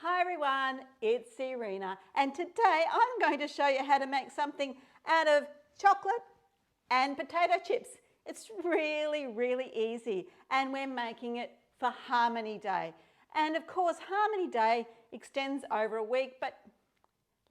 Hi everyone, it's Irena, and today I'm going to show you how to make something out of chocolate and potato chips. It's really easy, and we're making it for Harmony Day. And of course, Harmony Day extends over a week, but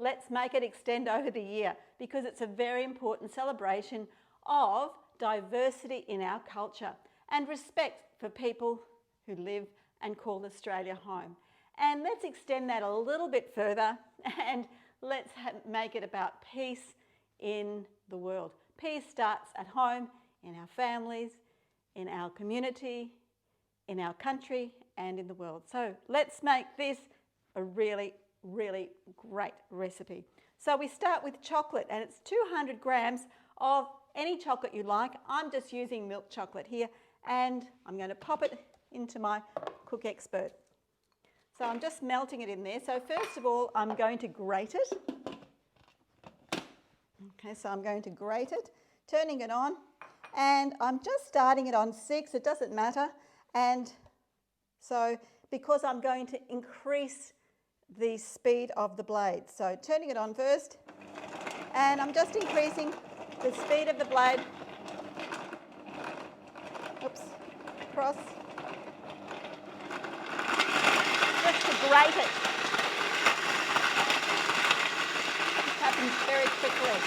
let's make it extend over the year because it's a very important celebration of diversity in our culture and respect for people who live and call Australia home. And let's extend that a little bit further and let's make it about peace in the world. Peace starts at home, in our families, in our community, in our country and in the world. So let's make this a really great recipe. So we start with chocolate, and it's 200 grams of any chocolate you like. I'm just using milk chocolate here, and I'm going to pop it into my Cook Expert. So I'm just melting it in there. So first of all, I'm going to grate it. Okay, so I'm going to grate it, turning it on, and I'm just starting it on 6, it doesn't matter. And so because I'm going to increase the speed of the blade. So turning it on first, and I'm just increasing the speed of the blade. Oops, cross. Just to grate it. It happens very quickly.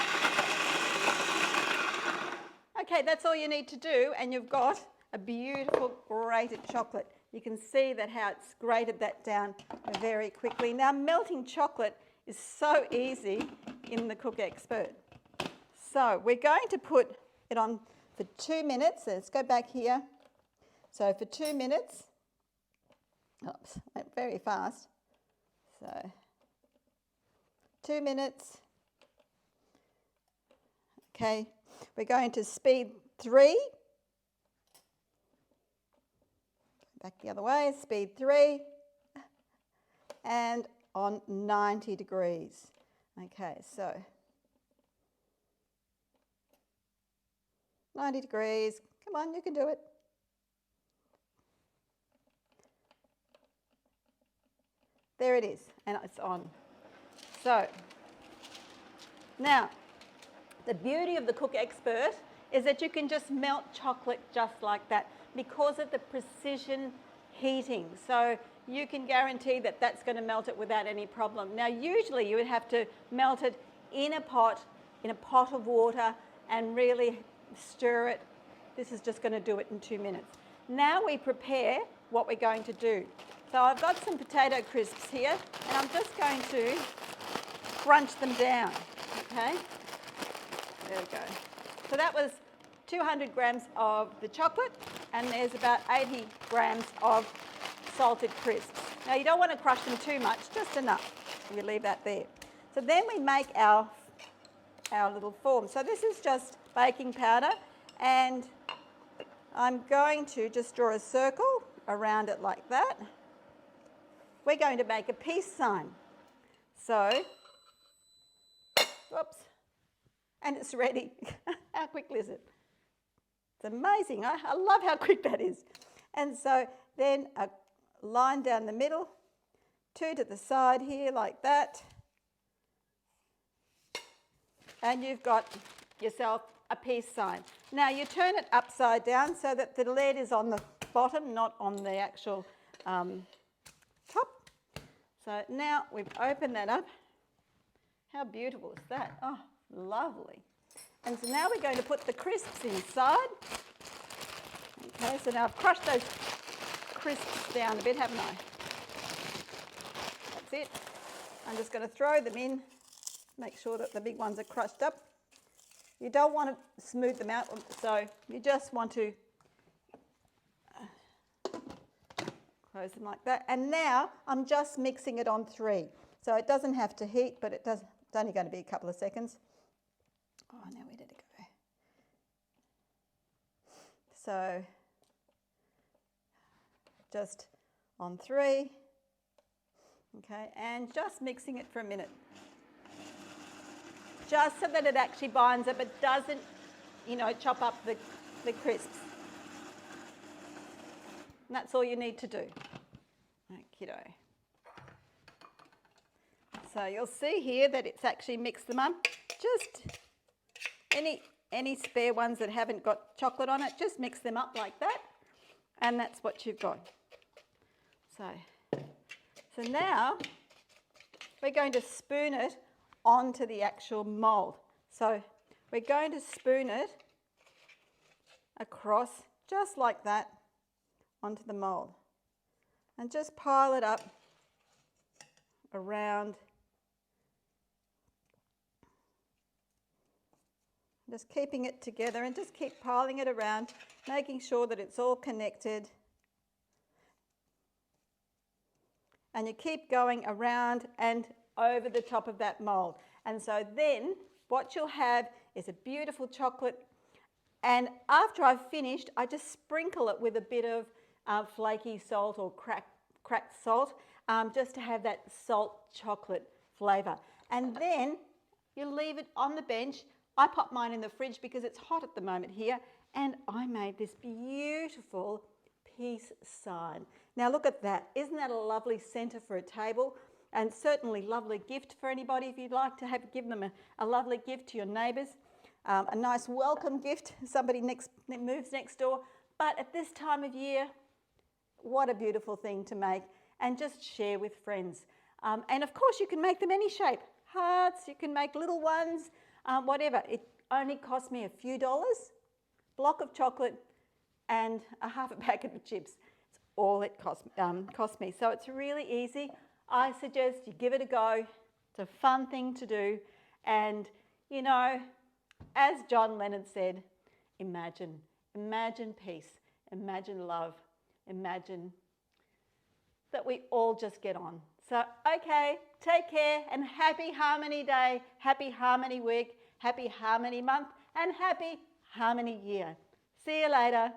Okay, that's all you need to do, and you've got a beautiful grated chocolate. You can see that how it's grated that down very quickly. Now, melting chocolate is so easy in the Cook Expert. So we're going to put it on for 2 minutes. Let's go back here. So for 2 minutes, oops, went very fast. So 2 minutes. Okay, we're going to speed 3. Back the other way, speed 3, and on 90 degrees. Okay, so 90 degrees, come on, you can do it. There it is, and it's on. So, now, the beauty of the Cook Expert is that you can just melt chocolate just like that because of the precision heating. So you can guarantee that that's going to melt it without any problem. Now, usually you would have to melt it in a pot of water and really stir it. This is just going to do it in 2 minutes. Now we prepare what we're going to do. So I've got some potato crisps here, and I'm just going to crunch them down, okay? There we go. So that was 200 grams of the chocolate, and there's about 80 grams of salted crisps. Now you don't want to crush them too much, just enough. We leave that there. So then we make our little form. So this is just baking powder, and I'm going to just draw a circle around it like that. We're going to make a peace sign. So, whoops, and it's ready. How quickly is it? It's amazing. I love how quick that is. And so then a line down the middle, 2 to the side here like that. And you've got yourself a peace sign. Now you turn it upside down so that the lead is on the bottom, not on the actual top. So now we've opened that up. How beautiful is that? Oh, lovely. And so now we're going to put the crisps inside. Okay, so now I've crushed those crisps down a bit, haven't I? That's it. I'm just going to throw them in, make sure that the big ones are crushed up. You don't want to smooth them out, so you just want to close them like that. And now I'm just mixing it on 3. So it doesn't have to heat, but it's only going to be a couple of seconds. Oh, now where did it go? So just on 3, okay, and just mixing it for a minute. Just so that it actually binds it, but doesn't, chop up the crisps. And that's all you need to do. Okey-doke. So you'll see here that it's actually mixed them up. Just any spare ones that haven't got chocolate on it, just mix them up like that, and that's what you've got. So now we're going to spoon it onto the actual mould. So we're going to spoon it across just like that onto the mould, and just pile it up around. Just keeping it together and just keep piling it around, making sure that it's all connected. And you keep going around and over the top of that mould. And so then what you'll have is a beautiful chocolate. And after I've finished, I just sprinkle it with a bit of flaky salt or cracked salt, just to have that salt chocolate flavour. And then you leave it on the bench. I pop mine in the fridge because it's hot at the moment here, and I made this beautiful peace sign. Now look at that. Isn't that a lovely centre for a table? And certainly lovely gift for anybody if you'd like to give them a lovely gift to your neighbours. A nice welcome gift, somebody moves next door. But at this time of year, what a beautiful thing to make and just share with friends. And of course you can make them any shape. Hearts, you can make little ones, whatever. It only cost me a few dollars, block of chocolate and a half a packet of chips. It's all it cost me. So it's really easy. I suggest you give it a go. It's a fun thing to do. And, you know, as John Lennon said, imagine peace, imagine love, imagine that we all just get on. So, okay, take care and happy Harmony Day, happy Harmony Week, happy Harmony Month and happy Harmony Year. See you later.